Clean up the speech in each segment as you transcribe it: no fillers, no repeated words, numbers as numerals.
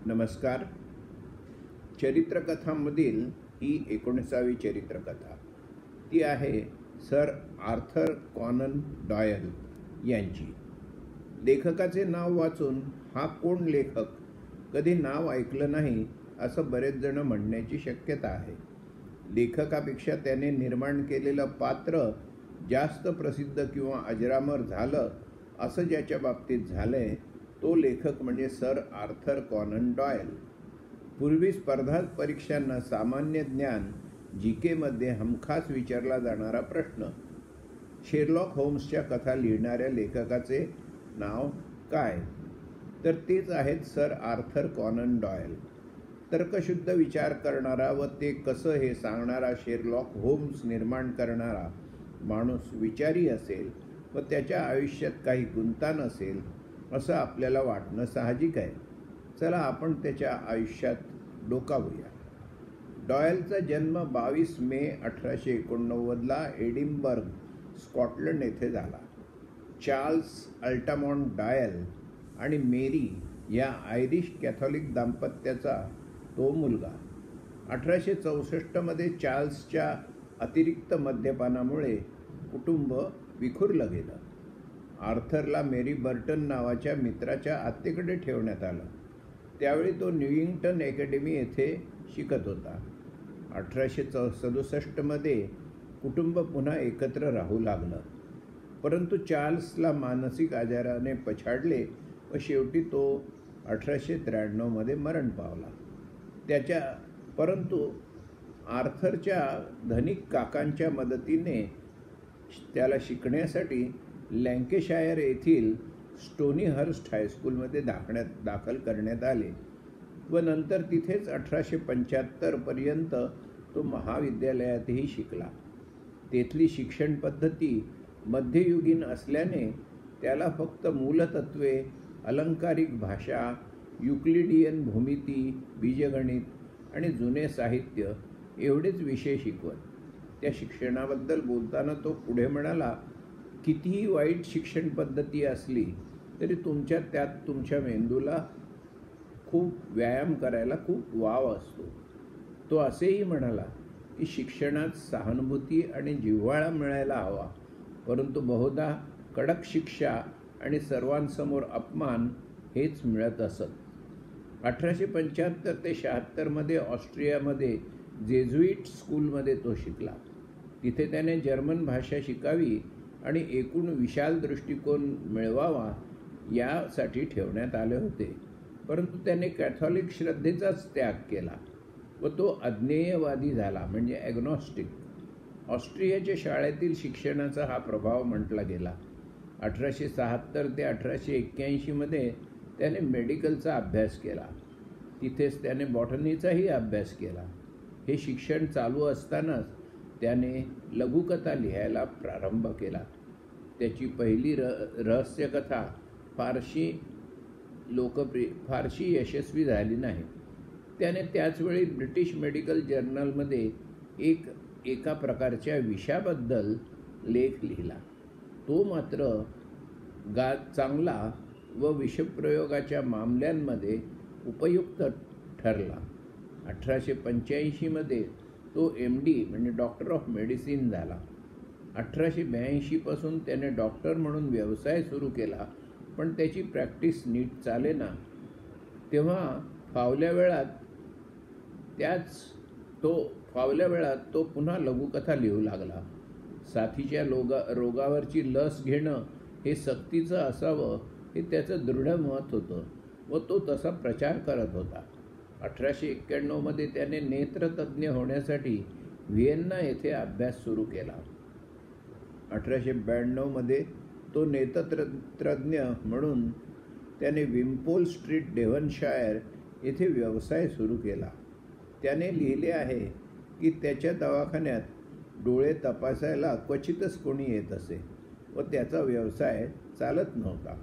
नमस्कार. चरित्रकथांमधील ही 19वी चरित्रकथा. ती आहे सर आर्थर कॉनन डॉयल यांची. लेखकाचे नाव वाचून हा कोण लेखक, कधी नाव ऐकलं नाही असं बरेच जण म्हणण्याची शक्यता आहे. लेखकापेक्षा त्याने निर्माण केलेलं पात्र जास्त प्रसिद्ध किंवा अजरामर झालं असं ज्याच्या बाबतीत झालंय तो लेखक म्हणजे सर आर्थर कॉनन डॉयल. पूर्वी स्पर्धा परीक्षांना सामान्य ज्ञान जीकेमध्ये हमखास विचारला जाणारा प्रश्न, शेरलॉक होम्सच्या कथा लिहिणाऱ्या लेखकाचे नाव काय? तर तेच आहेत सर आर्थर कॉनन डॉयल. तर्कशुद्ध विचार करणारा व ते कसं हे सांगणारा शेरलॉक होम्स निर्माण करणारा माणूस विचारी असेल व त्याच्या आयुष्यात काही गुंता नसेल असं आपल्याला वाटणं साहजिक आहे. चला आपण त्याच्या आयुष्यात डोकावूया. डॉयलचा जन्म 22 मे 1889ला एडिनबर्ग, स्कॉटलंड येथे झाला. चार्ल्स अल्टामॉन्ट डॉयल आणि मेरी या आयरिश कॅथॉलिक दाम्पत्याचा तो मुलगा. 1864मध्ये चार्ल्सच्या अतिरिक्त मद्यपानामुळे कुटुंब विखुरलं गेलं. आर्थरला मेरी बर्टन नावाच्या मित्राच्या आत्तेकडे ठेवण्यात आलं. त्यावेळी तो न्यूइंग्टन अकॅडमी येथे शिकत होता. 1867मध्ये कुटुंब पुन्हा एकत्र राहू लागलं. परंतु चार्ल्सला मानसिक आजाराने पछाडले व शेवटी तो 1893मध्ये मरण पावला. परंतु आर्थरच्या धनिक काकांच्या मदतीने त्याला शिकण्यासाठी लँकेशायर येथील स्टोनीहर्स्ट हायस्कूलमध्ये दाखल करण्यात आले व नंतर तिथेच 1875पर्यंत तो महाविद्यालयातही शिकला. तेथली शिक्षण पद्धती मध्ययुगीन असल्याने त्याला फक्त मूलतत्वे, अलंकारिक भाषा, युक्लिडियन भूमिती, बीजगणित आणि जुने साहित्य एवढेच विषय शिकवत. त्या शिक्षणाबद्दल बोलताना तो पुढे म्हणाला, कितीही वाईट शिक्षण पद्धती असली तरी त्यात तुमच्या मेंदूला खूप व्यायाम करायला खूप वाव असतो. तो असेही म्हणाला की शिक्षणात सहानुभूती आणि जिव्हाळा मिळायला हवा, परंतु बहुधा कडक शिक्षा आणि सर्वांसमोर अपमान हेच मिळत असत. 1875 ते 76मध्ये ऑस्ट्रियामध्ये जेझुईट स्कूलमध्ये तो शिकला. तिथे त्याने जर्मन भाषा शिकावी आणि एकूण विशाल दृष्टिकोन मिळवावा यासाठी ठेवण्यात आले होते. परंतु त्याने कॅथॉलिक श्रद्धेचाच त्याग केला व तो अज्ञेयवादी झाला, म्हणजे ॲग्नॉस्टिक. ऑस्ट्रियाच्या शाळेतील शिक्षणाचा हा प्रभाव म्हटला गेला. 1876 ते 1881मध्ये त्याने मेडिकलचा अभ्यास केला. तिथेच त्याने बॉटनीचाही अभ्यास केला. हे शिक्षण चालू असतानाच त्याने लघुकथा लिहायला प्रारंभ केला. त्याची पहिली रहस्यकथा फारशी यशस्वी झाली नाही. त्याने त्याचवेळी ब्रिटिश मेडिकल जर्नलमध्ये एका प्रकारच्या विषाबद्दल लेख लिहिला. तो मात्र चांगला व विषप्रयोगाच्या मामल्यांमध्ये उपयुक्त ठरला. 1885मध्ये तो MD म्हणजे डॉक्टर ऑफ मेडिसिन झाला. 1882 त्याने डॉक्टर म्हणून व्यवसाय सुरू केला, पण त्याची प्रॅक्टिस नीट चालेना. तेव्हा फावल्या वेळात तो पुन्हा लघुकथा लिहू लागला. साथीच्या रोगावरची लस घेणं हे सक्तीचं असावं हे त्याचं दृढ मत होतं व तो तसा प्रचार करत होता. 1891मध्ये त्याने नेत्रतज्ञ होण्यासाठी व्हिएन्ना येथे अभ्यास सुरू केला. 1892मध्ये तो नेत्रतज्ञ म्हणून त्याने विम्पोल स्ट्रीट, डेव्हनशायर येथे व्यवसाय सुरू केला. त्याने लिहिले आहे की त्याच्या दवाखान्यात डोळे तपासायला क्वचितच कोणी येत असे व त्याचा व्यवसाय चालत नव्हता.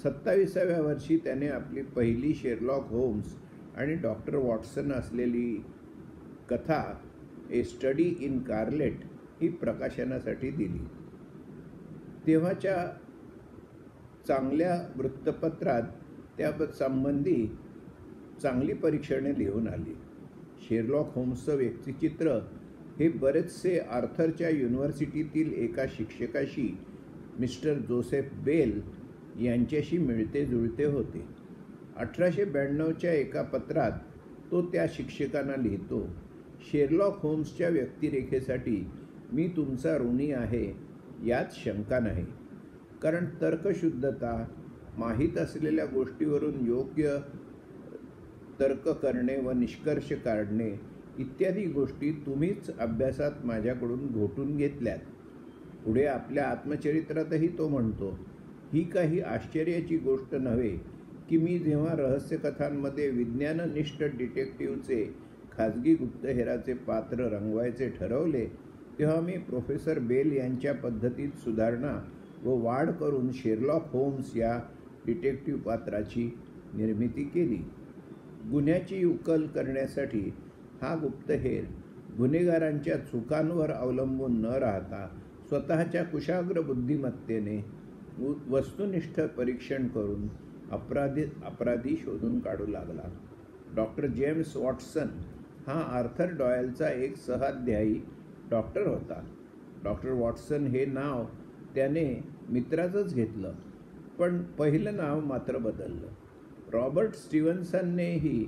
27व्या वर्षी त्याने आपली पहिली शेरलॉक होम्स आणि डॉक्टर वॉटसन असलेली कथा ए स्टडी इन कार्लेट ही प्रकाशनासाठी दिली. तेव्हाच्या चांगल्या वृत्तपत्रात त्या संबंधी चांगली परीक्षणे लिहून आली. शेरलॉक होम्सचं व्यक्तिचित्र हे बरेचसे आर्थरच्या युनिव्हर्सिटीतील एका शिक्षकाशी, मिस्टर जोसेफ बेल यांच्याशी मिळते जुळते होते. 1892च्या एका पत्रात तो त्या शिक्षकांना लिहितो, शेरलॉक होम्सच्या व्यक्तिरेखेसाठी मी तुमचा ऋणी आहे यात शंका नाही, कारण तर्कशुद्धता, माहीत असलेल्या गोष्टीवरून योग्य तर्क करणे व निष्कर्ष काढणे इत्यादी गोष्टी तुम्हीच अभ्यासात माझ्याकडून घोटून घेतल्यात. पुढे आपल्या आत्मचरित्रातही तो म्हणतो, ही काही आश्चर्याची गोष्ट नव्हे की मी जेव्हा रहस्यकथांमध्ये विज्ञाननिष्ठ डिटेक्टिव्हचे खाजगी गुप्तहेराचे पात्र रंगवायचे ठरवले तेव्हा मी प्रोफेसर बेल यांच्या पद्धतीत सुधारणा व वाढ करून शेरलॉक होम्स या डिटेक्टिव्ह पात्राची निर्मिती केली. गुन्ह्याची उकल करण्यासाठी हा गुप्तहेर गुन्हेगारांच्या चुकांवर अवलंबून न राहता स्वतःच्या कुशाग्र बुद्धिमत्तेने वस्तुनिष्ठ परीक्षण करून अपराधी शोधून काढू लागला. डॉक्टर जेम्स वॉटसन हा आर्थर डॉयलचा एक सहाध्यायी डॉक्टर होता. डॉक्टर वॉटसन हे नाव त्याने मित्राचंच घेतलं, पण पहिलं नाव मात्र बदललं. रॉबर्ट स्टीव्हन्सननेही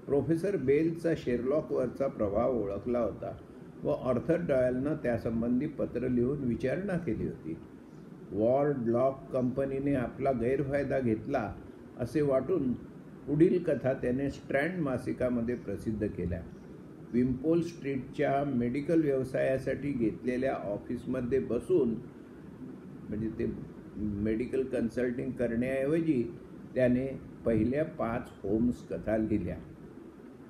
प्रोफेसर बेलचा शेरलॉकवरचा प्रभाव ओळखला होता व आर्थर डॉयलनं त्यासंबंधी पत्र लिहून विचारणा केली होती. वॉर्ड लॉक कंपनीने आपला गैरफायदा घेतला असे वाटून पुढील कथा त्याने स्ट्रँड मासिकामध्ये प्रसिद्ध केल्या. विम्पोल स्ट्रीटच्या मेडिकल व्यवसायासाठी घेतलेल्या ऑफिसमध्ये बसून, म्हणजे ते मेडिकल कन्सल्टिंग करण्याऐवजी त्याने पहिल्या 5 होम्स कथा लिहिल्या.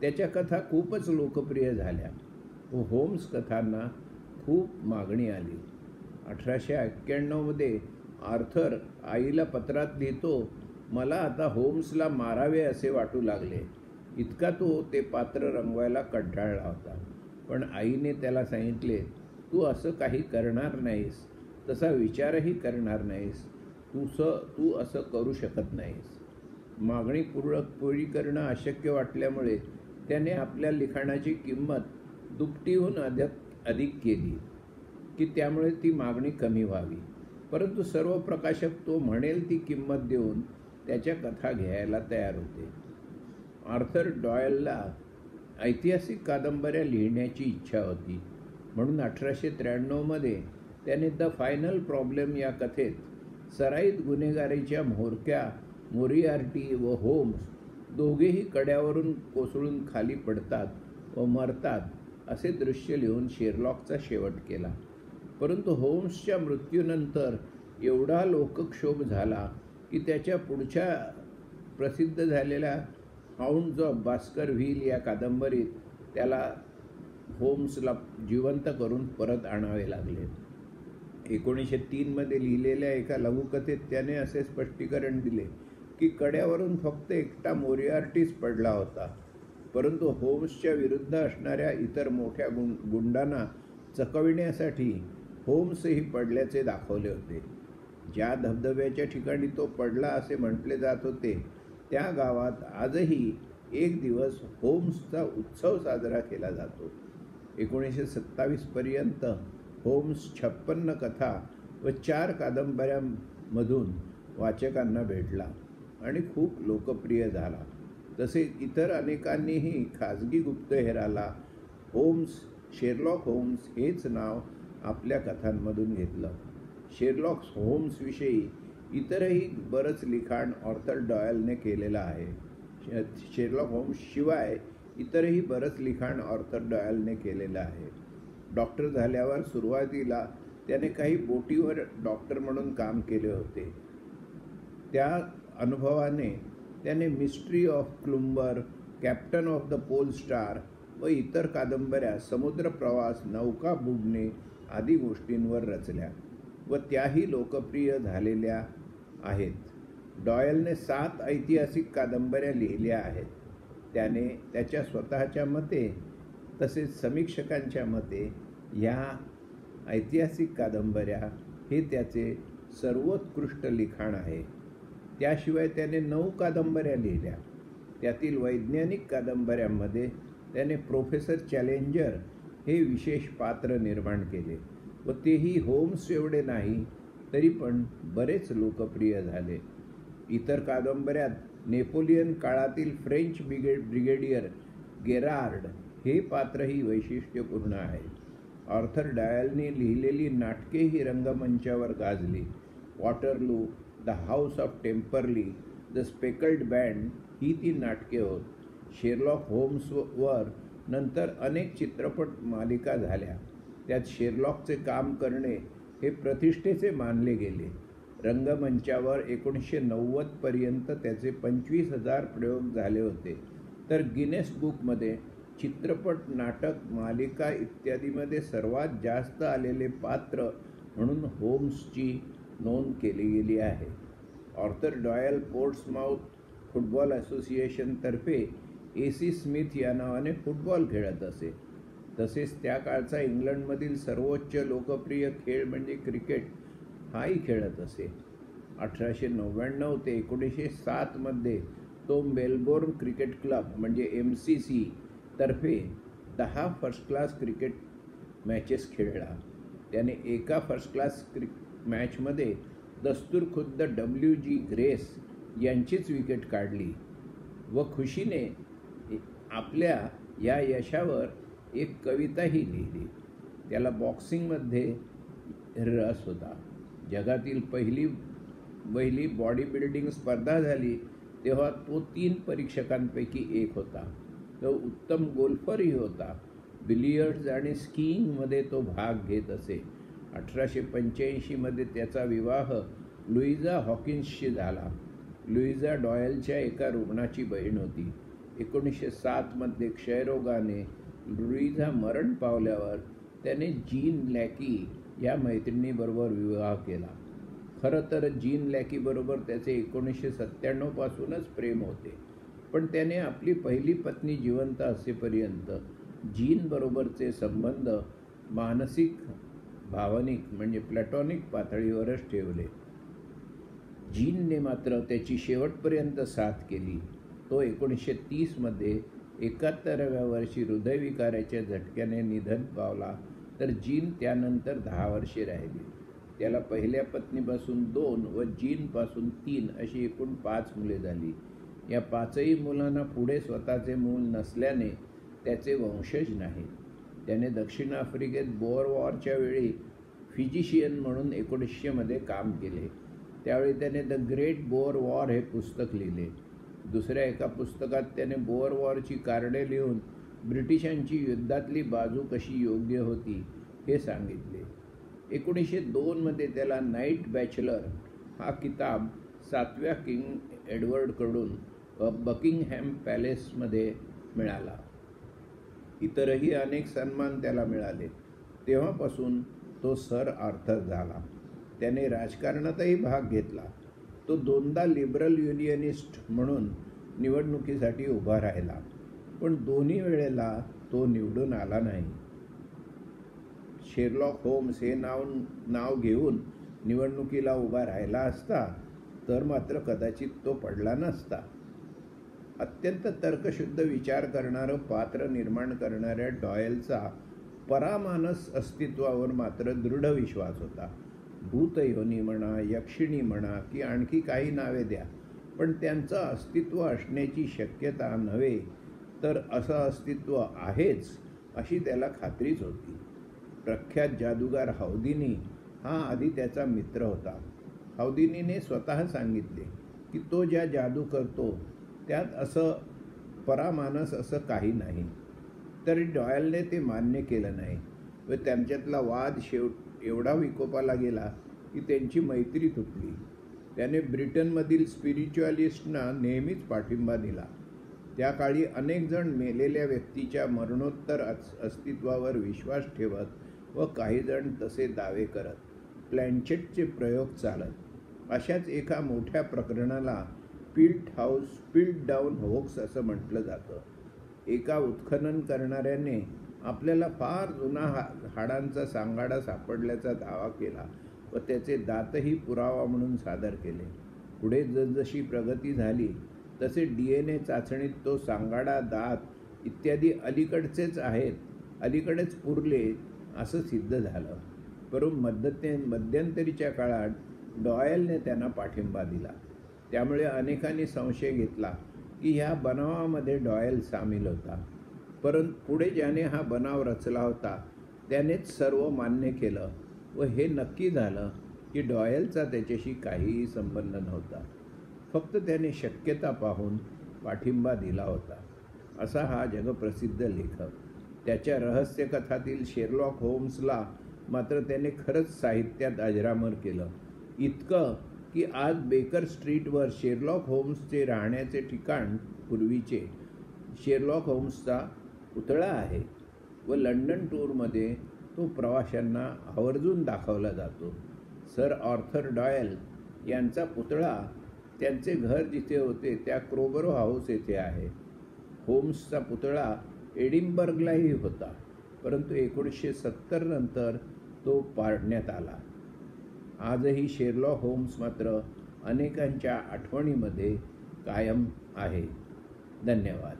त्याच्या कथा खूपच लोकप्रिय झाल्या व होम्स कथांना खूप मागणी आली. 1891मध्ये आर्थर आईला पत्रात लिहितो, मला आता होम्सला मारावे असे वाटू लागले. इतका तो ते पात्र रंगवायला कंटाळला होता. पण आईने त्याला सांगितले, तू असं काही करणार नाहीस, तसा विचारही करणार नाहीस, तू असं करू शकत नाहीस. मागणी पुरी करणं अशक्य वाटल्यामुळे त्याने आपल्या लिखाणाची किंमत दुपटीहून अधिक केली की त्यामुळे ती मागणी कमी व्हावी. परंतु सर्व प्रकाशक तो म्हणेल ती किंमत देऊन त्याच्या कथा घ्यायला तयार होते. आर्थर डॉयलला ऐतिहासिक कादंबऱ्या लिहिण्याची इच्छा होती, म्हणून 1893मध्ये त्याने द फायनल प्रॉब्लेम या कथेत सराईत गुन्हेगारीच्या म्होरक्या मोरियार्टी व होम्स दोघेही कड्यावरून कोसळून खाली पडतात व मरतात असे दृश्य लिहून शेरलॉकचा शेवट केला. परंतु होम्सच्या मृत्यूनंतर एवढा लोकक्षोभ झाला की त्याच्या पुढच्या प्रसिद्ध झालेल्या हाऊंड्स ऑफ बास्करव्हिल या कादंबरीत त्याला होम्सला जिवंत करून परत आणावे लागले. 1903मध्ये लिहिलेल्या एका लघुकथेत त्याने असे स्पष्टीकरण दिले की कड्यावरून फक्त एकटा मोरियार्टीच पडला होता, परंतु होम्सच्या विरुद्ध असणाऱ्या इतर मोठ्या गुंडांना चकविण्यासाठी होम्सही पडल्याचे दाखवले होते. ज्या धबधब्याच्या ठिकाणी तो पडला असे म्हटले जात होते त्या गावात आजही एक दिवस होम्सचा उत्सव साजरा केला जातो. 1927पर्यंत होम्स 56 कथा व 4 कादंबऱ्यांमधून वाचकांना भेटला आणि खूप लोकप्रिय झाला. तसेच इतर अनेकांनीही खाजगी गुप्तहेराला शेरलॉक होम्स हेच नाव आपल्या कथांमधून घेतलं. शेरलॉक होम्सविषयी इतरही बरंच लिखाण आर्थर डॉयलने केलेलं आहे. शेरलॉक होम्स शिवाय इतरही बरंच लिखाण आर्थर डॉयलने केलेलं आहे. डॉक्टर झाल्यावर सुरुवातीला त्याने काही बोटीवर डॉक्टर म्हणून काम केले होते. त्या अनुभवाने त्याने mystery of Cloomber, captain of the pole star व इतर कादंबऱ्या समुद्र प्रवास, नौका बुडणे आदी गोष्टींवर रचल्या व त्याही लोकप्रिय झालेल्या आहेत. डॉयलने 7 ऐतिहासिक कादंबऱ्या लिहिल्या आहेत. त्याने त्याच्या स्वतःच्या मते तसेच समीक्षकांच्या मते ह्या ऐतिहासिक कादंबऱ्या हे त्याचे सर्वोत्कृष्ट लिखाण आहे. त्याशिवाय त्याने 9 कादंबऱ्या लिहिल्या. त्यातील वैज्ञानिक कादंबऱ्यांमध्ये त्याने प्रोफेसर चॅलेंजर हे विशेष पात्र निर्माण केले व तेही होम्स एवढे नाही तरी पण बरेच लोकप्रिय झाले. इतर कादंबऱ्यात नेपोलियन काळातील फ्रेंच ब्रिगेडियर गेरार्ड हे पात्रही वैशिष्ट्यपूर्ण आहे. आर्थर डॉयलने लिहिलेली नाटकेही रंगमंचावर गाजली. Waterloo, the house of Temperley, the speckled band ही ती नाटके होत. शेरलॉक होम्सवर नंतर अनेक चित्रपट मालिका झाल्या. त्यात शेरलॉकचे काम करणे हे प्रतिष्ठेचे मानले गेले. रंगमंचावर 1990 पर्यंत त्याचे 25,000 प्रयोग झाले होते. तर गिनेस बुकमध्ये चित्रपट, नाटक, मालिका इत्यादीमध्ये सर्वात जास्त आलेले पात्र म्हणून होम्सची नोंद केली गेली आहे. आर्थर डॉयल पोर्ट्समाउथ फुटबॉल असोसिएशनतर्फे AC स्मिथ या नावाने फुटबॉल खेळत असे. तसेच त्या काळचा इंग्लंडमधील सर्वोच्च लोकप्रिय खेळ म्हणजे क्रिकेट हाही खेळत असे. 1899 ते 1907 मध्ये तो मेलबोर्न क्रिकेट क्लब म्हणजे MCC तर्फे 10 फर्स्ट क्लास क्रिकेट मॅचेस खेळला. त्याने एका फर्स्ट क्लास मॅचमध्ये दस्तूरखुद्द WG ग्रेस यांचीच विकेट काढली व खुशीने आपल्या या यशावर एक कविताही लिहिली. त्याला बॉक्सिंगमध्ये रस होता. जगातील पहिली बॉडी बिल्डिंग स्पर्धा झाली तेव्हा तो 3 परीक्षकांपैकी एक होता. तो उत्तम गोल्फरही होता. बिलियर्ड्स आणि स्कीइंगमध्ये तो भाग घेत असे. 1885 मध्ये त्याचा विवाह लुईजा हॉकिन्सशी झाला. लुईजा डॉयलच्या एका रुग्णाची बहीण होती. 1907 मध्ये क्षयरोगाने लुईजा मरण पावल्यावर त्याने जीन लॅकी या मैत्रिणीबरोबर विवाह केला. खरं तर जीन लॅकीबरोबर त्याचे 1997 पासूनच प्रेम होते, पण त्याने आपली पहिली पत्नी जिवंत असेपर्यंत जीनबरोबरचे संबंध मानसिक, भावनिक म्हणजे प्लॅटॉनिक पातळीवरच ठेवले. जीनने मात्र त्याची शेवटपर्यंत साथ केली. तो 1930 मध्ये 71व्या वर्षी हृदयविकाराच्या झटक्याने निधन पावला, तर जीन त्यानंतर 10 वर्षे राहिली. त्याला पहिल्या पत्नीपासून 2 व जीनपासून 3 अशी एकूण 5 मुले झाली. या 5ही मुलांना पुढे स्वतःचे मूल नसल्याने त्याचे वंशज नाहीत. त्याने दक्षिण आफ्रिकेत बोअर वॉरच्या वेळी फिजिशियन म्हणून 1900 मध्ये काम केले. त्यावेळी त्याने द ग्रेट बोअर वॉर हे पुस्तक लिहिले. दुसऱ्या एका पुस्तकात त्याने बोअर वॉरची कारणे लिहून ब्रिटिशांची युद्धातली बाजू कशी योग्य होती हे सांगितले. 1902 मध्ये त्याला नाईट बॅचलर हा किताब 7व्या किंग एडवर्डकडून बकिंगहॅम पॅलेसमध्ये मिळाला. इतरही अनेक सन्मान त्याला मिळाले. तेव्हापासून तो सर आर्थर झाला. त्याने राजकारणातही भाग घेतला. तो 2दा लिबरल युनियनिस्ट म्हणून निवडणुकीसाठी उभा राहिला, पण दोन्ही वेळेला तो निवडून आला नाही. शेरलॉक होम्स हे नाव घेऊन निवडणुकीला उभा राहिला असता तर मात्र कदाचित तो पडला नसता. अत्यंत तर्कशुद्ध विचार करणारं पात्र निर्माण करणाऱ्या डॉयलचा परामानस अस्तित्वावर मात्र दृढ विश्वास होता. भूतयोनी म्हणा, यक्षिणी म्हणा की आणखी काही नावे द्या, पण त्यांचं अस्तित्व असण्याची शक्यता नव्हे तर असं अस्तित्व आहेच अशी त्याला खात्रीच होती. प्रख्यात जादूगार हाऊदिनी हा आधी त्याचा मित्र होता. हाऊदिनीने स्वतः सांगितले की तो ज्या जादू करतो त्यात असं परामानस असं काही नाही. तरी डॉयलने ते मान्य केलं नाही व त्यांच्यातला वाद एवढा विकोपाला गेला की त्यांची मैत्री तुटली. त्याने ब्रिटनमधील स्पिरिच्युअलिस्टना नेहमीच पाठिंबा दिला. त्या काळी अनेक जण मेलेल्या व्यक्तीच्या मरणोत्तर अस्तित्वावर विश्वास ठेवत व काही जण तसे दावे करत. प्लॅन्चेटचे प्रयोग चालत. अशाच एका मोठ्या प्रकरणाला पिल्ट डाऊन होक्स असं म्हटलं जातं. एका उत्खनन करणाऱ्याने आपल्याला फार जुना हाडांचा सांगाडा सापडल्याचा दावा केला व त्याचे दातही पुरावा म्हणून सादर केले. पुढे जसजशी प्रगती झाली तसे DNA चाचणीत तो सांगाडा, दात इत्यादी अलीकडेच पुरले असं सिद्ध झालं. परंतु मध्यंतरीच्या काळात डॉयलने त्यांना पाठिंबा दिला. त्यामुळे अनेकांनी संशय घेतला की ह्या बनावामध्ये डॉयल सामील होता. परंतु पुढे ज्याने हा बनाव रचला होता त्यानेच सर्व मान्य केलं व हे नक्की झालं की डॉयलचा त्याच्याशी काहीही संबंध नव्हता. फक्त त्याने शक्यता पाहून पाठिंबा दिला होता. असा हा जगप्रसिद्ध लेखक. त्याच्या रहस्यकथातील शेरलॉक होम्सला मात्र त्याने खरंच साहित्यात अजरामर केलं. इतकं की आज बेकर स्ट्रीटवर शेरलॉक होम्सचे राहण्याचे ठिकाण पूर्वीचे शेरलॉक होम्सचा पुतळा आहे व लंडन टूरमध्ये तो प्रवाशांना आवर्जून दाखवला जातो. सर आर्थर डॉयल यांचा पुतळा त्यांचे घर जिथे होते त्या क्रोबरो हाऊस येथे आहे. होम्सचा पुतळा एडिनबर्गलाही होता, परंतु 1970 नंतर तो पाडण्यात आला. आजही शेरलॉक होम्स मात्र अनेकांच्या आठवणीमध्ये कायम आहे. धन्यवाद.